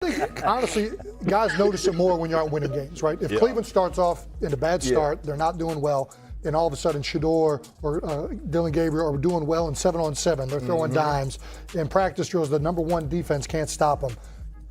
I think, honestly, guys notice it more when you're out winning games, right? If Cleveland starts off in a bad start, they're not doing well, and all of a sudden Shedeur or Dylan Gabriel are doing well in 7-on-7. They're throwing dimes. In practice drills, the number one defense can't stop them.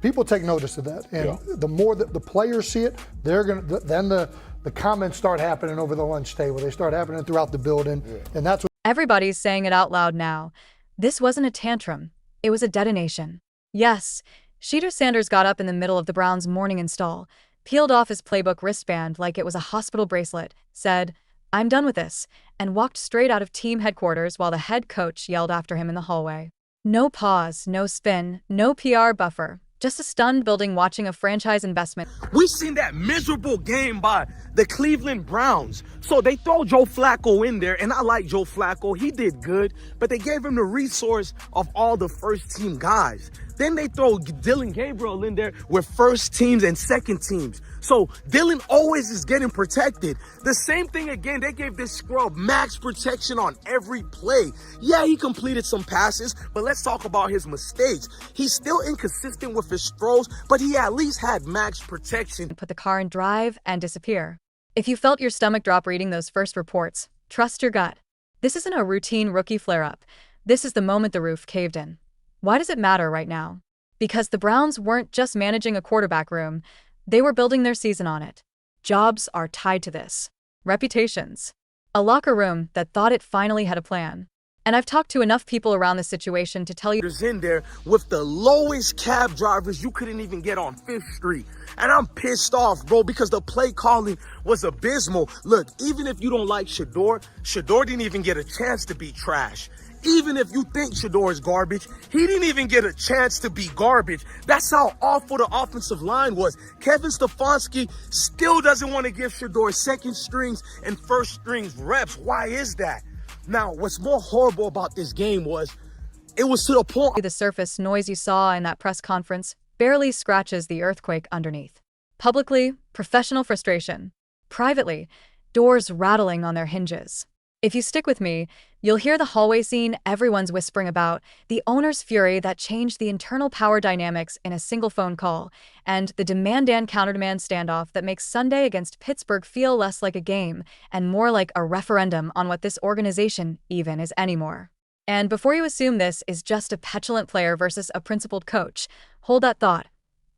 People take notice of that, and the more that the players see it, they're gonna. Then the comments start happening over the lunch table. They start happening throughout the building, and that's what Everybody's saying it out loud now. This wasn't a tantrum. It was a detonation. Yes, Shedeur Sanders got up in the middle of the Browns' morning install, peeled off his playbook wristband like it was a hospital bracelet, said, "I'm done with this," and walked straight out of team headquarters while the head coach yelled after him in the hallway. No pause, no spin, no PR buffer. Just a stunned building watching a franchise investment. We seen that miserable game by the Cleveland Browns. So they throw Joe Flacco in there, and I like Joe Flacco. He did good, but they gave him the resource of all the first team guys. Then they throw Dylan Gabriel in there with first teams and second teams. So Dylan always is getting protected. The same thing again, they gave this scrub max protection on every play. Yeah, he completed some passes, but let's talk about his mistakes. He's still inconsistent with his throws, but he at least had max protection. Put the car in drive and disappear. If you felt your stomach drop reading those first reports, trust your gut. This isn't a routine rookie flare-up. This is the moment the roof caved in. Why does it matter right now? Because the Browns weren't just managing a quarterback room, they were building their season on it. Jobs are tied to this. Reputations. A locker room that thought it finally had a plan. And I've talked to enough people around the situation to tell you There's in there with the lowest cab drivers you couldn't even get on 5th Street. And I'm pissed off, bro, because the play calling was abysmal. Look, even if you don't like Shedeur didn't even get a chance to be trash. Even if you think Shedeur is garbage, he didn't even get a chance to be garbage. That's how awful the offensive line was. Kevin Stefanski still doesn't want to give Shedeur second strings and first strings reps. Why is that? Now, what's more horrible about this game was it was to the point the surface noise you saw in that press conference barely scratches the earthquake underneath. Publicly, professional frustration. Privately, doors rattling on their hinges. If you stick with me, you'll hear the hallway scene everyone's whispering about, the owner's fury that changed the internal power dynamics in a single phone call, and the demand and counter-demand standoff that makes Sunday against Pittsburgh feel less like a game and more like a referendum on what this organization even is anymore. And before you assume this is just a petulant player versus a principled coach, hold that thought.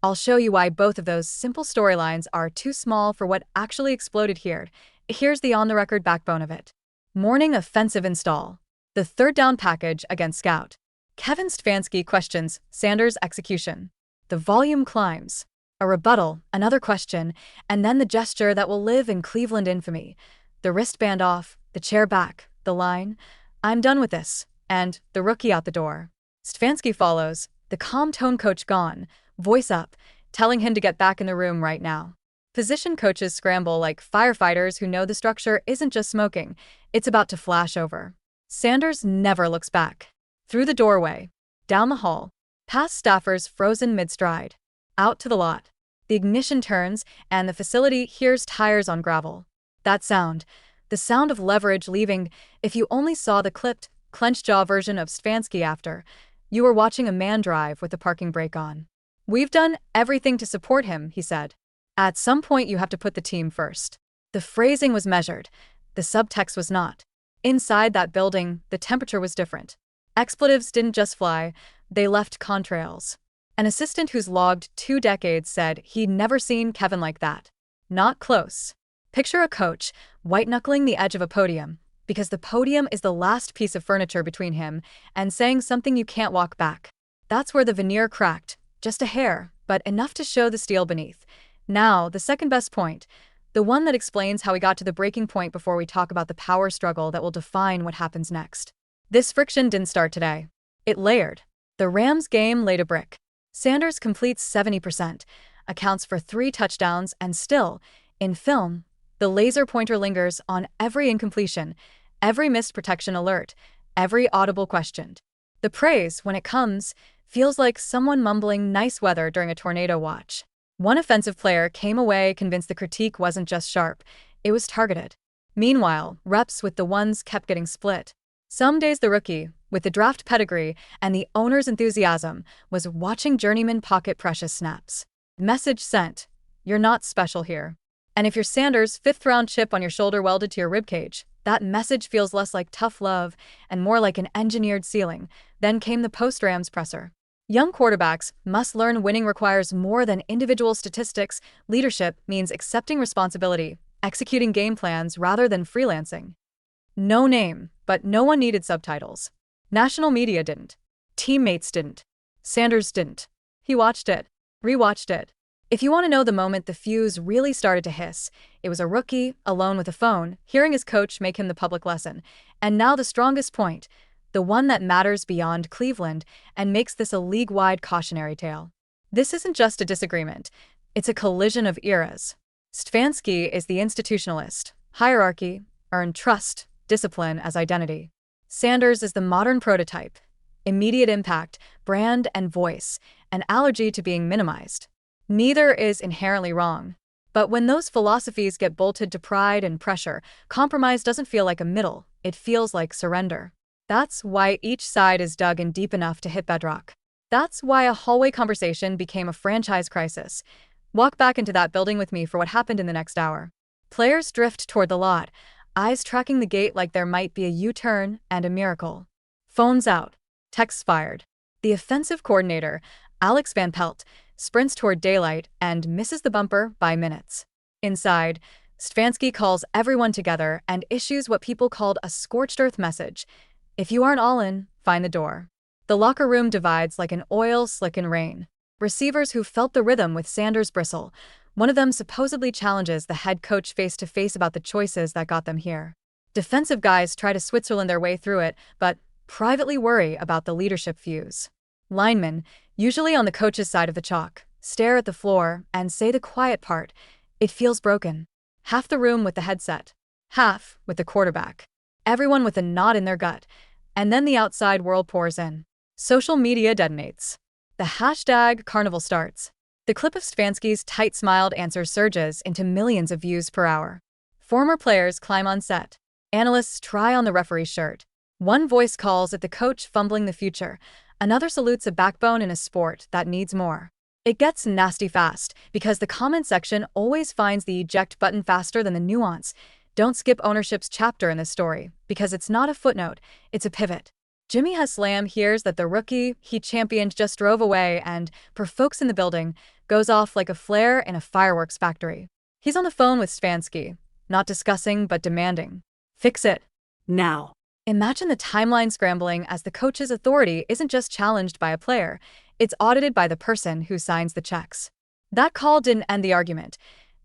I'll show you why both of those simple storylines are too small for what actually exploded here. Here's the on-the-record backbone of it. Morning offensive install. The third down package against Scout. Kevin Stefanski questions Sanders' execution. The volume climbs. A rebuttal, another question, and then the gesture that will live in Cleveland infamy. The wristband off, the chair back, the line, "I'm done with this," and the rookie out the door. Stefanski follows, the calm tone coach gone, voice up, telling him to get back in the room right now. Position coaches scramble like firefighters who know the structure isn't just smoking, it's about to flash over. Sanders never looks back. Through the doorway, down the hall, past staffers frozen mid-stride, out to the lot. The ignition turns, and the facility hears tires on gravel. That sound, the sound of leverage leaving, if you only saw the clipped, clenched jaw version of Stefanski after, you were watching a man drive with the parking brake on. "We've done everything to support him," he said. At some point you have to put the team first. The phrasing was measured. The subtext was not. Inside that building, the temperature was different. Expletives didn't just fly, they left contrails. An assistant who's logged 2 decades said he'd never seen Kevin like that. Not close. Picture a coach, white-knuckling the edge of a podium, because the podium is the last piece of furniture between him and saying something you can't walk back. That's where the veneer cracked, just a hair, but enough to show the steel beneath. Now, the second best point, the one that explains how we got to the breaking point before we talk about the power struggle that will define what happens next. This friction didn't start today. It layered. The Rams game laid a brick. Sanders completes 70%, accounts for 3 touchdowns, and still, in film, the laser pointer lingers on every incompletion, every missed protection alert, every audible question. The praise, when it comes, feels like someone mumbling nice weather during a tornado watch. One offensive player came away convinced the critique wasn't just sharp, it was targeted. Meanwhile, reps with the ones kept getting split. Some days the rookie, with the draft pedigree and the owner's enthusiasm, was watching journeyman pocket precious snaps. Message sent. You're not special here. And if you're Sanders' fifth-round chip on your shoulder welded to your ribcage, that message feels less like tough love and more like an engineered ceiling. Then came the post-Rams presser. Young quarterbacks must learn winning requires more than individual statistics. Leadership means accepting responsibility, executing game plans rather than freelancing. No name, but no one needed subtitles. National media didn't. Teammates didn't. Sanders didn't. He watched it, rewatched it. If you want to know the moment the fuse really started to hiss, it was a rookie, alone with a phone, hearing his coach make him the public lesson. And now the strongest point, the one that matters beyond Cleveland and makes this a league-wide cautionary tale. This isn't just a disagreement. It's a collision of eras. Stefanski is the institutionalist, hierarchy, earned trust, discipline as identity. Sanders is the modern prototype, immediate impact, brand and voice, an allergy to being minimized. Neither is inherently wrong. But when those philosophies get bolted to pride and pressure, compromise doesn't feel like a middle, it feels like surrender. That's why each side is dug in deep enough to hit bedrock. That's why a hallway conversation became a franchise crisis. Walk back into that building with me for what happened in the next hour. Players drift toward the lot, eyes tracking the gate like there might be a U-turn and a miracle. Phones out. Texts fired. The offensive coordinator, Alex Van Pelt, sprints toward daylight and misses the bumper by minutes. Inside, Stefanski calls everyone together and issues what people called a scorched earth message. If you aren't all in, find the door. The locker room divides like an oil slick in rain. Receivers who felt the rhythm with Sanders bristle. One of them supposedly challenges the head coach face-to-face about the choices that got them here. Defensive guys try to Switzerland their way through it, but privately worry about the leadership fuse. Linemen, usually on the coach's side of the chalk, stare at the floor and say the quiet part. It feels broken. Half the room with the headset. Half with the quarterback. Everyone with a knot in their gut. And then the outside world pours in. Social media detonates. The hashtag carnival starts. The clip of Stefanski's tight-smiled answer surges into millions of views per hour. Former players climb on set. Analysts try on the referee's shirt. One voice calls it the coach fumbling the future. Another salutes a backbone in a sport that needs more. It gets nasty fast, because the comment section always finds the eject button faster than the nuance. Don't skip ownership's chapter in this story, because it's not a footnote, it's a pivot. Jimmy Haslam hears that the rookie he championed just drove away and, per folks in the building, goes off like a flare in a fireworks factory. He's on the phone with Stefanski, not discussing but demanding. Fix it. Now. Imagine the timeline scrambling as the coach's authority isn't just challenged by a player, it's audited by the person who signs the checks. That call didn't end the argument.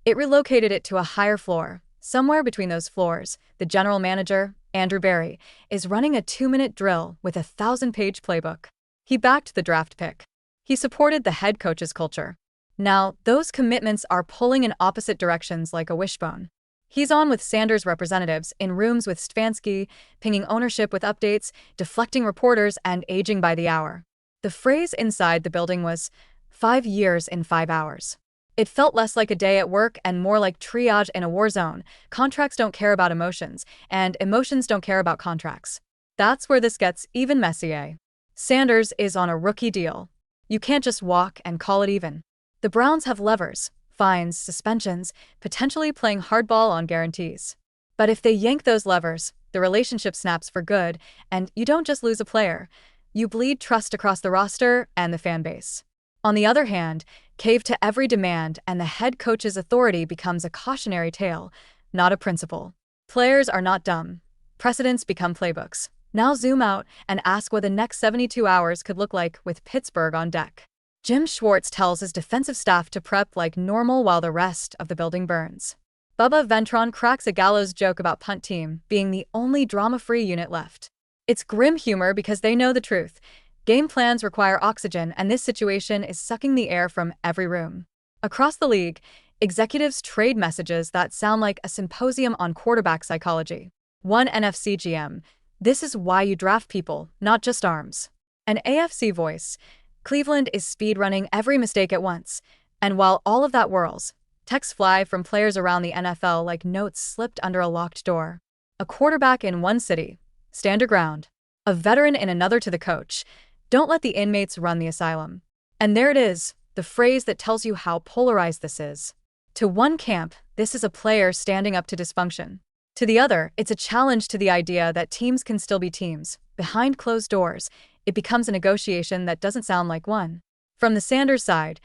It relocated it to a higher floor. Somewhere between those floors, the general manager, Andrew Berry, is running a 2-minute drill with a 1,000-page playbook. He backed the draft pick. He supported the head coach's culture. Now, those commitments are pulling in opposite directions like a wishbone. He's on with Sanders' representatives in rooms with Stefanski, pinging ownership with updates, deflecting reporters, and aging by the hour. The phrase inside the building was, 5 years in 5 hours. It felt less like a day at work and more like triage in a war zone. Contracts don't care about emotions, and emotions don't care about contracts. That's where this gets even messier. Sanders is on a rookie deal. You can't just walk and call it even. The Browns have levers, fines, suspensions, potentially playing hardball on guarantees. But if they yank those levers, the relationship snaps for good, and you don't just lose a player, you bleed trust across the roster and the fan base. On the other hand, cave to every demand and the head coach's authority becomes a cautionary tale, not a principle. Players are not dumb. Precedents become playbooks. Now zoom out and ask what the next 72 hours could look like with Pittsburgh on deck. Jim Schwartz tells his defensive staff to prep like normal while the rest of the building burns. Bubba Ventron cracks a gallows joke about punt team being the only drama-free unit left. It's grim humor because they know the truth. Game plans require oxygen, and this situation is sucking the air from every room. Across the league, executives trade messages that sound like a symposium on quarterback psychology. One NFC GM, this is why you draft people, not just arms. An AFC voice, Cleveland is speedrunning every mistake at once. And while all of that whirls, texts fly from players around the NFL like notes slipped under a locked door. A quarterback in one city, stand your ground. A veteran and another to the coach. Don't let the inmates run the asylum. And there it is, the phrase that tells you how polarized this is. To one camp, this is a player standing up to dysfunction. To the other, it's a challenge to the idea that teams can still be teams. Behind closed doors, it becomes a negotiation that doesn't sound like one. From the Sanders side,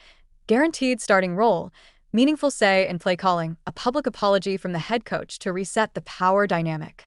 guaranteed starting role, meaningful say in play calling, a public apology from the head coach to reset the power dynamic.